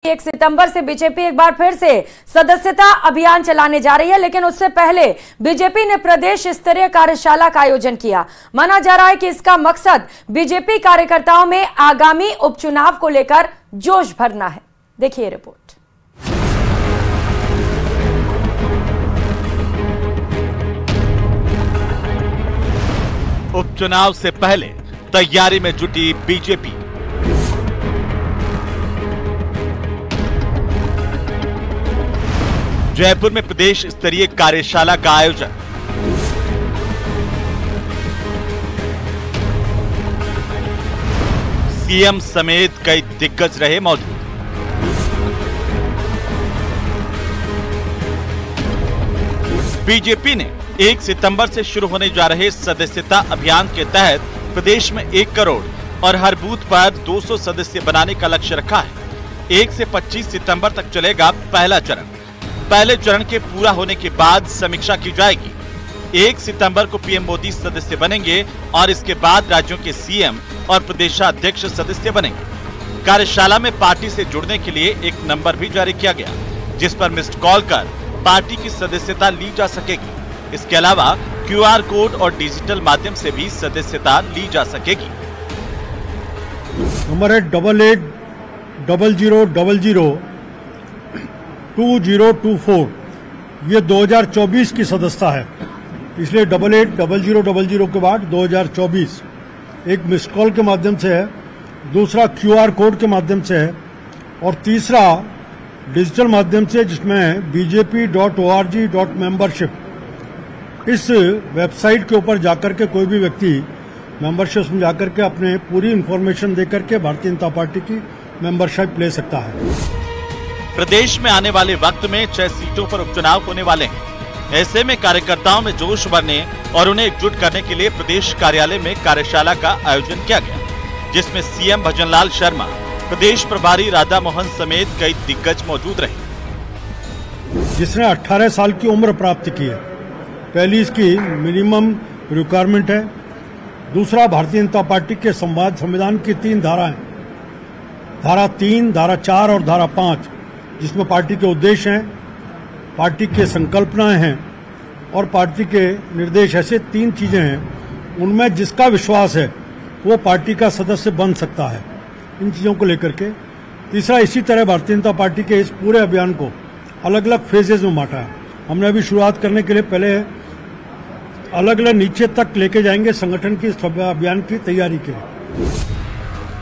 1 सितंबर से बीजेपी एक बार फिर से सदस्यता अभियान चलाने जा रही है, लेकिन उससे पहले बीजेपी ने प्रदेश स्तरीय कार्यशाला का आयोजन किया। माना जा रहा है कि इसका मकसद बीजेपी कार्यकर्ताओं में आगामी उपचुनाव को लेकर जोश भरना है। देखिए रिपोर्ट। उपचुनाव से पहले तैयारी में जुटी बीजेपी। जयपुर में प्रदेश स्तरीय कार्यशाला का आयोजन। सीएम समेत कई दिग्गज रहे मौजूद। बीजेपी ने 1 सितंबर से शुरू होने जा रहे सदस्यता अभियान के तहत प्रदेश में 1 करोड़ और हर बूथ पर 200 सदस्य बनाने का लक्ष्य रखा है। 1 से 25 सितंबर तक चलेगा पहला चरण। पहले चरण के पूरा होने के बाद समीक्षा की जाएगी। 1 सितंबर को पीएम मोदी सदस्य बनेंगे और इसके बाद राज्यों के सीएम और प्रदेशाध्यक्ष सदस्य बनेंगे। कार्यशाला में पार्टी से जुड़ने के लिए एक नंबर भी जारी किया गया, जिस पर मिस्ड कॉल कर पार्टी की सदस्यता ली जा सकेगी। इसके अलावा क्यूआर कोड और डिजिटल माध्यम से भी सदस्यता ली जा सकेगी। नंबर है 8800002024। ये 2024 की सदस्यता है, इसलिए 880000 के बाद 2024 एक मिस्ड कॉल के माध्यम से है, दूसरा क्यूआर कोड के माध्यम से है और तीसरा डिजिटल माध्यम से, जिसमें bjp.org.membership इस वेबसाइट के ऊपर जाकर के कोई भी व्यक्ति मेंबरशिप में जाकर के अपने पूरी इंफॉर्मेशन देकर के भारतीय जनता पार्टी की मेंबरशिप ले सकता है। प्रदेश में आने वाले वक्त में 6 सीटों पर उपचुनाव होने वाले हैं। ऐसे में कार्यकर्ताओं में जोश भरने और उन्हें एकजुट करने के लिए प्रदेश कार्यालय में कार्यशाला का आयोजन किया गया, जिसमें सीएम भजनलाल शर्मा, प्रदेश प्रभारी राधा मोहन समेत कई दिग्गज मौजूद रहे। जिसने 18 साल की उम्र प्राप्त की है, पहली इसकी मिनिमम रिक्वायरमेंट है। दूसरा, भारतीय जनता पार्टी के संविधान की 3 धाराएं, धारा 3, धारा 4 और धारा 5, जिसमें पार्टी के उद्देश्य हैं, पार्टी के संकल्पनाएं हैं और पार्टी के निर्देश, ऐसे 3 चीजें हैं। उनमें जिसका विश्वास है वो पार्टी का सदस्य बन सकता है, इन चीजों को लेकर के। तीसरा, इसी तरह भारतीय जनता पार्टी के इस पूरे अभियान को अलग अलग फेजेज में बांटा है। हमने अभी शुरुआत करने के लिए पहले अलग अलग नीचे तक लेके जाएंगे संगठन की अभियान की तैयारी के लिए।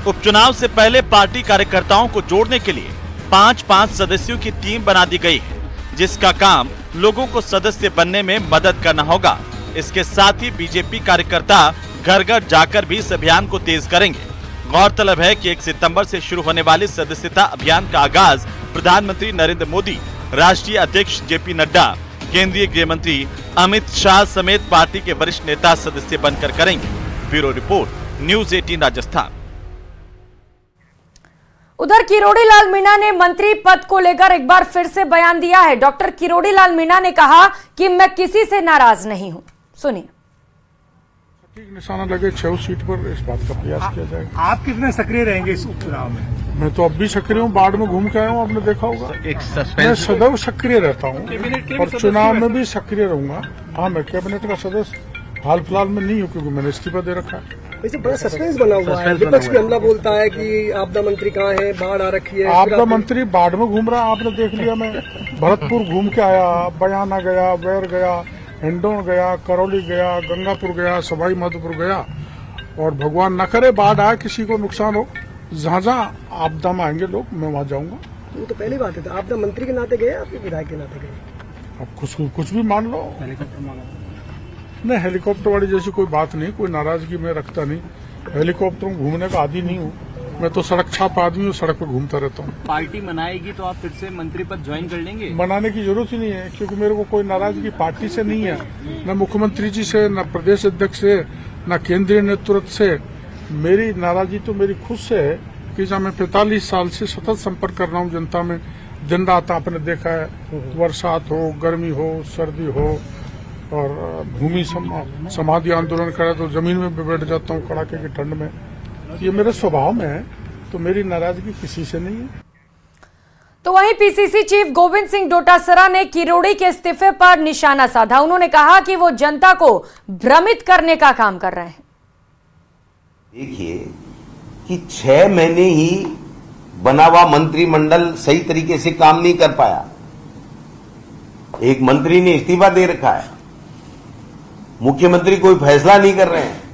उपचुनाव से पहले पार्टी कार्यकर्ताओं को जोड़ने के लिए 5-5 सदस्यों की टीम बना दी गई है, जिसका काम लोगों को सदस्य बनने में मदद करना होगा। इसके साथ ही बीजेपी कार्यकर्ता घर घर जाकर भी इस अभियान को तेज करेंगे। गौरतलब है कि 1 सितंबर से शुरू होने वाले सदस्यता अभियान का आगाज प्रधानमंत्री नरेंद्र मोदी, राष्ट्रीय अध्यक्ष जेपी नड्डा, केंद्रीय गृह मंत्री अमित शाह समेत पार्टी के वरिष्ठ नेता सदस्य बनकर करेंगे। Bureau report, news 18 Rajasthan. उधर किरोड़ी लाल मीणा ने मंत्री पद को लेकर एक बार फिर से बयान दिया है। डॉक्टर किरोड़ी लाल मीणा ने कहा कि मैं किसी से नाराज नहीं हूं। सुनिए। ठीक निशाना लगे 6 सीट पर इस बात का प्रयास किया जाएगा। आप कितने सक्रिय रहेंगे इस उपचुनाव में? मैं तो अब भी सक्रिय हूँ, बाढ़ में घूम के आया हूँ, आपने देखा होगा। मैं सदैव सक्रिय रहता हूँ और चुनाव में भी सक्रिय रहूंगा। हाँ, मैं कैबिनेट का सदस्य हाल फिलहाल में नहीं हूँ, क्योंकि मैंने इस्तीफा दे रखा है। वैसे बड़ा सस्पेंस बना हुआ है, विपक्ष भी हमला बोलता है कि आपदा मंत्री कहाँ है, बाढ़ आ रखी है। आपदा मंत्री बाढ़ में घूम रहा है, आपने देख लिया। मैं भरतपुर घूम के आया, बयाना गया, बैर गया, हिंडौन गया, करौली गया, गंगापुर गया, सवाई माधोपुर गया। और भगवान न करे बाढ़ आए, किसी को नुकसान हो, जहाँ जहाँ आपदा में आएंगे लोग, मैं वहाँ जाऊंगा। वो तो पहली बात है, तो आपदा मंत्री के नाते गए, आपके विधायक के नाते गए? अब कुछ भी मान लो। नहीं, हेलीकॉप्टर वाली जैसी कोई बात नहीं, कोई नाराजगी मैं रखता नहीं। हेलीकॉप्टर में घूमने का आदी नहीं हूँ, मैं तो सड़क छाप आदमी हूँ, सड़क पर घूमता रहता हूँ। पार्टी मनाएगी तो आप फिर से मंत्री पद ज्वाइन कर लेंगे? मनाने की जरूरत ही नहीं है, क्योंकि मेरे को कोई नाराजगी पार्टी से नहीं है, न मुख्यमंत्री जी से, न प्रदेश अध्यक्ष से, न केंद्रीय नेतृत्व से। मेरी नाराजगी तो मेरी खुद से है कि जब मैं 45 साल से सतत संपर्क कर रहा हूँ जनता में, दिन रात आपने देखा है, बरसात हो, गर्मी हो, सर्दी हो, और भूमि समाधि आंदोलन करे तो जमीन में भी बैठ जाता हूँ कड़ाके की ठंड में। ये मेरे स्वभाव में है, तो मेरी नाराजगी किसी से नहीं है। तो वहीं पीसीसी चीफ गोविंद सिंह डोटासरा ने किरोड़ी के इस्तीफे पर निशाना साधा। उन्होंने कहा कि वो जनता को भ्रमित करने का काम कर रहे हैं। देखिए कि 6 महीने ही बना हुआ मंत्रिमंडल सही तरीके से काम नहीं कर पाया। एक मंत्री ने इस्तीफा दे रखा है, मुख्यमंत्री कोई फैसला नहीं कर रहे हैं।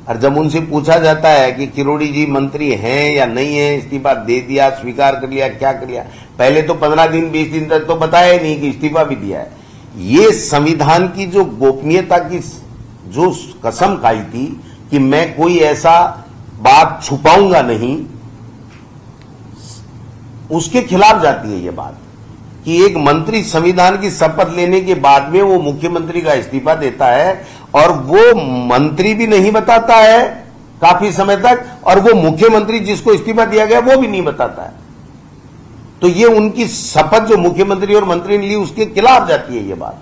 और जब उनसे पूछा जाता है कि किरोड़ी जी मंत्री हैं या नहीं है, इस्तीफा दे दिया, स्वीकार कर लिया, क्या कर लिया, पहले तो 15 दिन 20 दिन तक तो बताया ही नहीं कि इस्तीफा भी दिया है। ये संविधान की जो गोपनीयता की जो कसम खाई थी कि मैं कोई ऐसा बात छुपाऊंगा नहीं, उसके खिलाफ जाती है ये बात कि एक मंत्री संविधान की शपथ लेने के बाद में वो मुख्यमंत्री का इस्तीफा देता है और वो मंत्री भी नहीं बताता है काफी समय तक, और वो मुख्यमंत्री जिसको इस्तीफा दिया गया वो भी नहीं बताता है। तो ये उनकी शपथ जो मुख्यमंत्री और मंत्री ने ली उसके खिलाफ जाती है ये बात।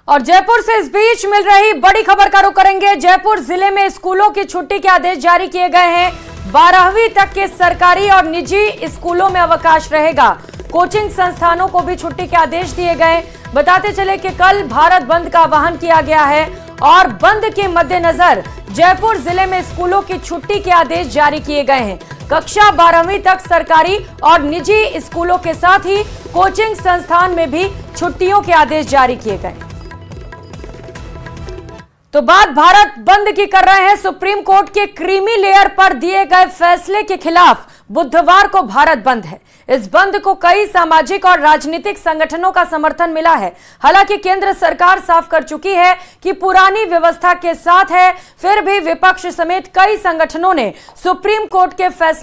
और जयपुर से इस बीच मिल रही बड़ी खबर का रुख करेंगे। जयपुर जिले में स्कूलों की छुट्टी के आदेश जारी किए गए हैं। 12वीं तक के सरकारी और निजी स्कूलों में अवकाश रहेगा। कोचिंग संस्थानों को भी छुट्टी के आदेश दिए गए। बताते चले कि कल भारत बंद का आह्वान किया गया है और बंद के मद्देनजर जयपुर जिले में स्कूलों की छुट्टी के आदेश जारी किए गए हैं। कक्षा 12वीं तक सरकारी और निजी स्कूलों के साथ ही कोचिंग संस्थान में भी छुट्टियों के आदेश जारी किए गए। तो बात भारत बंद की कर रहे हैं। सुप्रीम कोर्ट के क्रीमी लेयर पर दिए गए फैसले के खिलाफ बुधवार को भारत बंद है। इस बंद को कई सामाजिक और राजनीतिक संगठनों का समर्थन मिला है। हालांकि केंद्र सरकार साफ कर चुकी है कि पुरानी व्यवस्था के साथ है, फिर भी विपक्ष समेत कई संगठनों ने सुप्रीम कोर्ट के फैसले